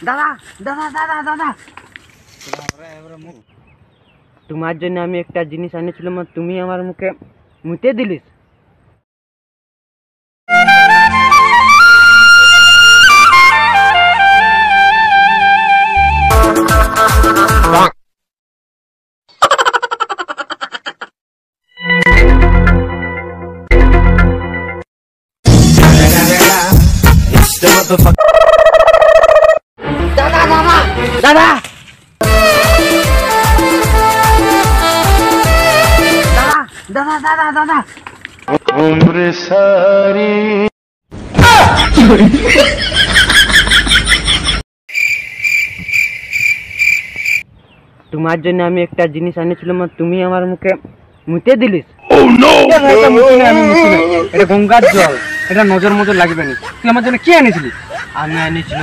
দাদা দাদা দাদা দাদা তোমার জন্য আমি একটা জিনিস আনিছিলাম, তুমি আমার মুখে মুতে দিলিস। দাদা দাদা দাদা দাদা দাদা দাদা उम्र सारी তোমার জন্য আমি একটা জিনিস আনিছিলাম, তুমি আমার মুখে মুতে দিলিস। এটা গঙ্গার জল, এটা নজর মজর লাগবে না। তুই আমার জন্য কি আনিছিলি? আমি আনিছিলাম